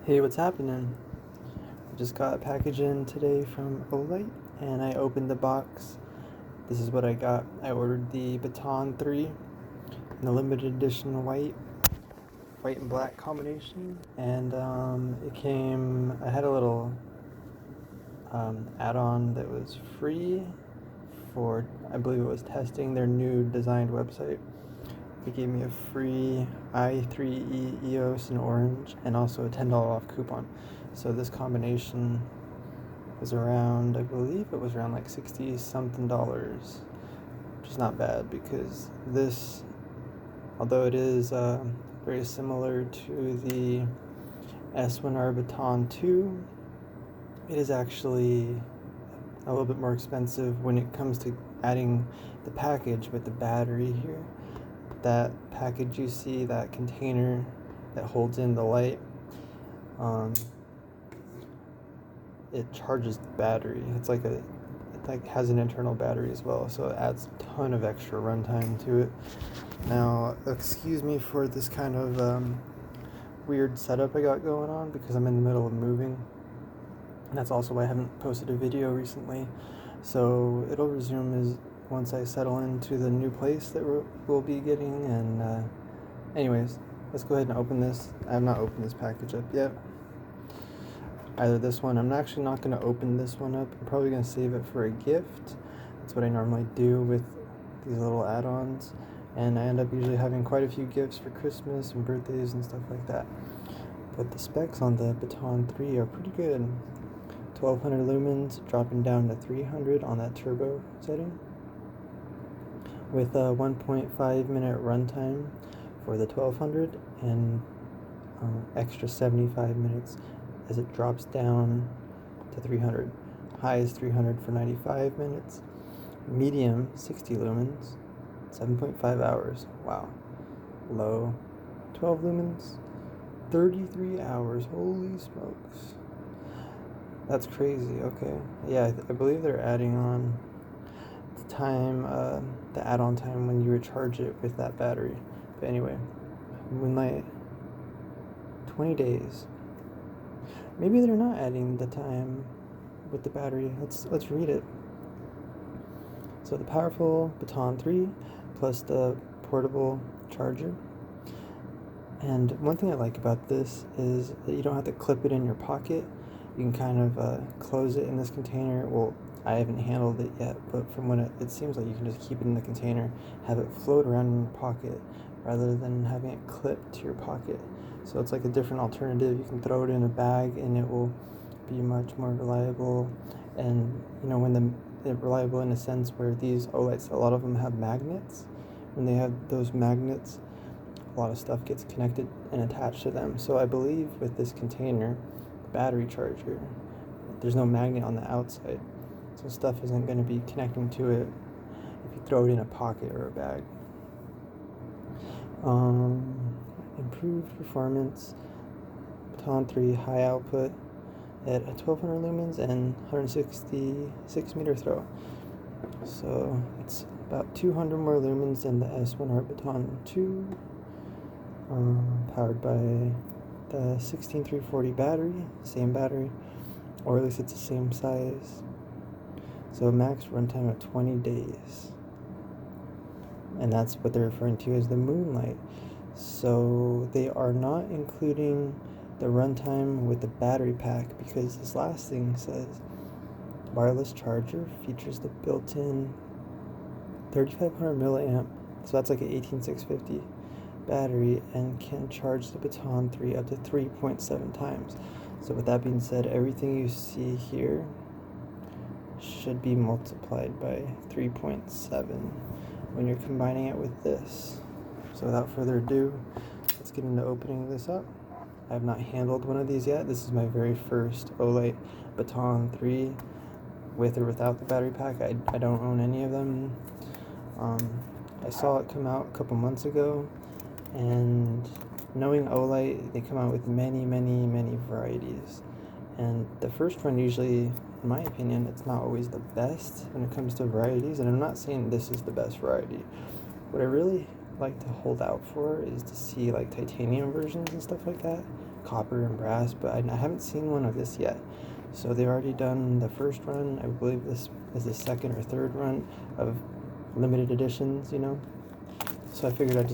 Hey, what's happening? I just got a package in today from Olight, and I opened the box. This is what I got. I ordered the Baton 3 in the limited edition white and black combination, and it came. I had a little add-on that was free for, I believe it was testing their new designed website. They gave me a free i3E EOS in orange and also a $10 off coupon. So this combination was around, I believe it was around like 60 something dollars, which is not bad because this, although it is very similar to the S1R Baton 2, it is actually a little bit more expensive when it comes to adding the package with the battery here. That package you see, that container that holds in the light, it charges the battery. It has an internal battery as well, so it adds a ton of extra runtime to it. Now, excuse me for this kind of weird setup I got going on because I'm in the middle of moving. And that's also why I haven't posted a video recently. So it'll resume once I settle into the new place that we'll be getting. And anyways, let's go ahead and open this. I have not opened this package up yet. Either this one. I'm actually not going to open this one up. I'm probably going to save it for a gift. That's what I normally do with these little add-ons. And I end up usually having quite a few gifts for Christmas and birthdays and stuff like that. But the specs on the Baton 3 are pretty good. 1200 lumens, dropping down to 300 on that turbo setting, with a 1.5 minute runtime for the 1200 and extra 75 minutes as it drops down to 300. High is 300 for 95 minutes. Medium, 60 lumens, 7.5 hours. Wow. Low, 12 lumens, 33 hours. Holy smokes. That's crazy. Okay. Yeah, I believe they're adding on the time, the add-on time when you recharge it with that battery. But anyway, Moonlight, 20 days. Maybe they're not adding the time with the battery. Let's read it. So the powerful Baton 3 plus the portable charger. And one thing I like about this is that you don't have to clip it in your pocket. You can kind of close it in this container. Well, I haven't handled it yet, but from when it seems like you can just keep it in the container, have it float around in your pocket rather than having it clipped to your pocket. So it's like a different alternative. You can throw it in a bag and it will be much more reliable. And when they're reliable in a sense where these Olights, a lot of them have magnets. When they have those magnets, a lot of stuff gets connected and attached to them. So I believe with this container, battery charger, there's no magnet on the outside, so stuff isn't going to be connecting to it if you throw it in a pocket or a bag. Improved performance, Baton 3 high output at 1200 lumens and 166 meter throw, so it's about 200 more lumens than the S1R Baton 2, powered by the 16340 battery, same battery, or at least it's the same size. So max runtime of 20 days. And that's what they're referring to as the Moonlight. So they are not including the runtime with the battery pack, because this last thing says wireless charger features the built-in 3500 milliamp, so that's like an 18650 battery, and can charge the Baton 3 up to 3.7 times. So with that being said, everything you see here should be multiplied by 3.7 when you're combining it with this. So without further ado, let's get into opening this up. I have not handled one of these yet. This is my very first Olight Baton 3 with or without the battery pack. I don't own any of them. I saw it come out a couple months ago, and knowing Olight, they come out with many varieties. And the first one usually, in my opinion, it's not always the best when it comes to varieties. And I'm not saying this is the best variety. What I really like to hold out for is to see like titanium versions and stuff like that, copper and brass, but I haven't seen one of this yet. So they've already done the first run. I believe this is the second or third run of limited editions, you know. So I figured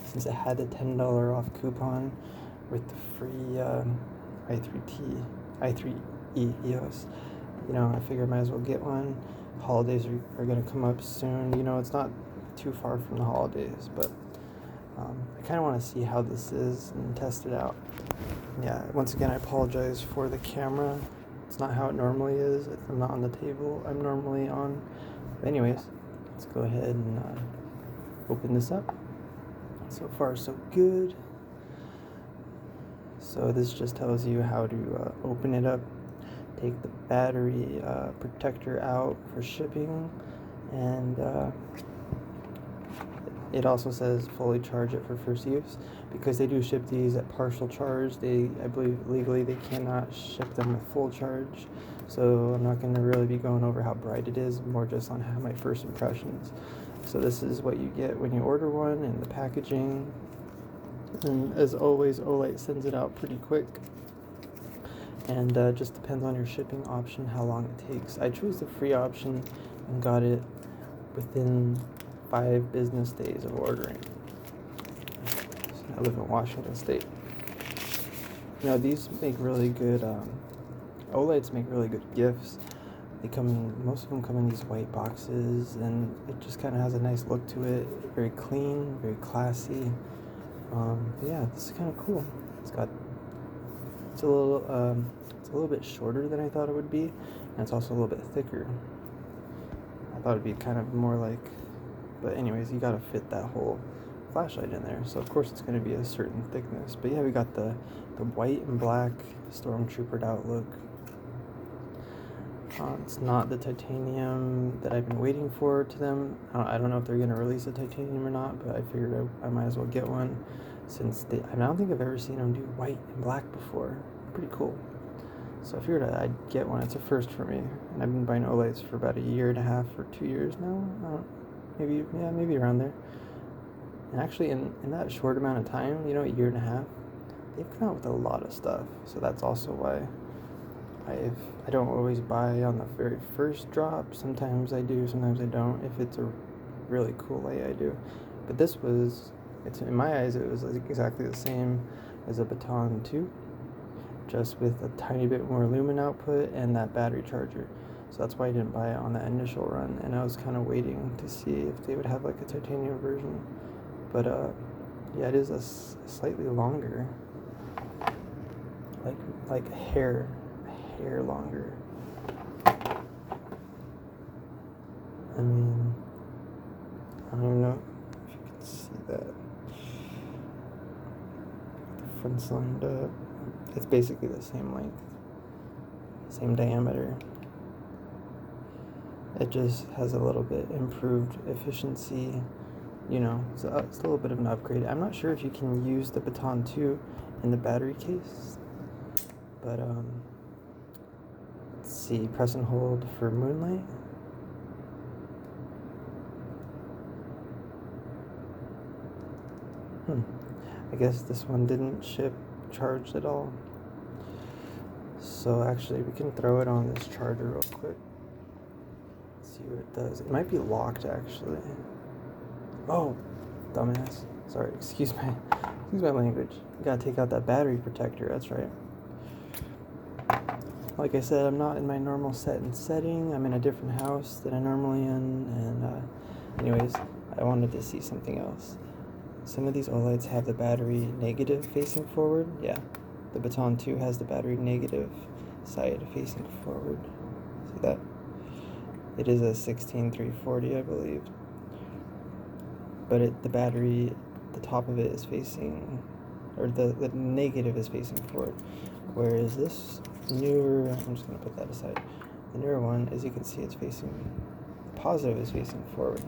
since it had the $10 off coupon with the free i3E EOS, you know, I figured I might as well get one. Holidays are going to come up soon. You know, it's not too far from the holidays, but I kind of want to see how this is and test it out. Yeah, once again, I apologize for the camera. It's not how it normally is. I'm not on the table I'm normally on. But anyways, let's go ahead and open this up. So far, so good. So this just tells you how to open it up, take the battery protector out for shipping, and it also says fully charge it for first use. Because they do ship these at partial charge, I believe legally they cannot ship them with full charge. So I'm not going to really be going over how bright it is, more just on how my first impressions. So this is what you get when you order one, and the packaging. And as always, Olight sends it out pretty quick. And just depends on your shipping option how long it takes. I chose the free option and got it within 5 business days of ordering. So I live in Washington State. Now these make really good, Olights make really good gifts. Most of them come in these white boxes, and it just kind of has a nice look to it. Very clean, very classy. But yeah, this is kind of cool. It's a little bit shorter than I thought it would be, and it's also a little bit thicker. I thought it'd be kind of more like, but anyways, you gotta fit that whole flashlight in there. So of course it's gonna be a certain thickness. But yeah, we got the white and black stormtroopered out look. It's not the titanium that I've been waiting for to them. I don't know if they're going to release a titanium or not, but I figured I might as well get one, since I don't think I've ever seen them do white and black before. Pretty cool. So I figured I'd get one. It's a first for me, and I've been buying Olights for about 1.5 years or 2 years now. Maybe around there. And actually, in that short amount of time, you know, 1.5 years, they've come out with a lot of stuff. So that's also why I don't always buy on the very first drop. Sometimes I do, sometimes I don't. If it's a really cool light, I do. But in my eyes, it was exactly the same as a Baton 2, just with a tiny bit more lumen output and that battery charger. So that's why I didn't buy it on that initial run, and I was kind of waiting to see if they would have like a titanium version. But yeah, it is a slightly longer, like hair longer. I mean, I don't even know if you can see that. The front's lined up. It's basically the same length, same diameter. It just has a little bit improved efficiency, you know, so it's a little bit of an upgrade. I'm not sure if you can use the Baton 2 in the battery case, but let's see, press and hold for moonlight. I guess this one didn't ship charged at all. So actually, we can throw it on this charger real quick. Let's see what it does. It might be locked, actually. Oh, dumbass. Sorry, excuse my language. You gotta take out that battery protector, that's right. Like I said, I'm not in my normal setting. I'm in a different house than I normally in, and anyways, I wanted to see something else. Some of these Olights have the battery negative facing forward. Yeah, the Baton 2 has the battery negative side facing forward. See that? It is a 16340, I believe. But the battery, the top of it is facing, or the negative is facing forward. Whereas this newer, I'm just going to put that aside. The newer one, as you can see, it's facing, the positive is facing forward.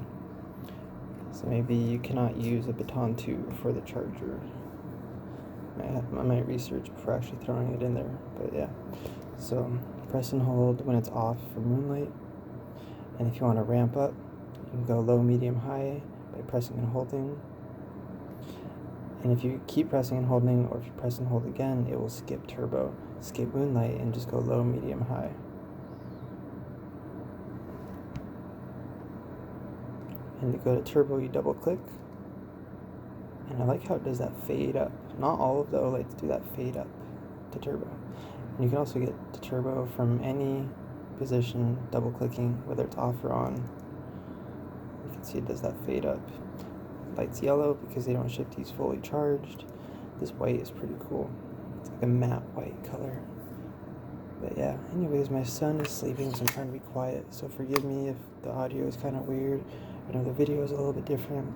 So maybe you cannot use a Baton 2 for the charger. I might research before actually throwing it in there, but yeah. So press and hold when it's off for moonlight. And if you want to ramp up, you can go low, medium, high by pressing and holding. And if you keep pressing and holding, or if you press and hold again, it will skip turbo, skip moonlight, and just go low, medium, high. And to go to turbo, you double click. And I like how it does that fade up. Not all of the Olights do that fade up to turbo. And you can also get to turbo from any position, double clicking, whether it's off or on. You can see it does that fade up. Light's yellow because they don't ship these fully charged. This white is pretty cool. It's like a matte white color. But yeah, anyways, my son is sleeping, so I'm trying to be quiet. So forgive me if the audio is kind of weird. I know the video is a little bit different.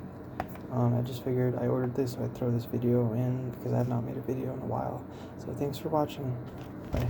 I just figured I ordered this, so I'd throw this video in because I have not made a video in a while. So thanks for watching. Bye.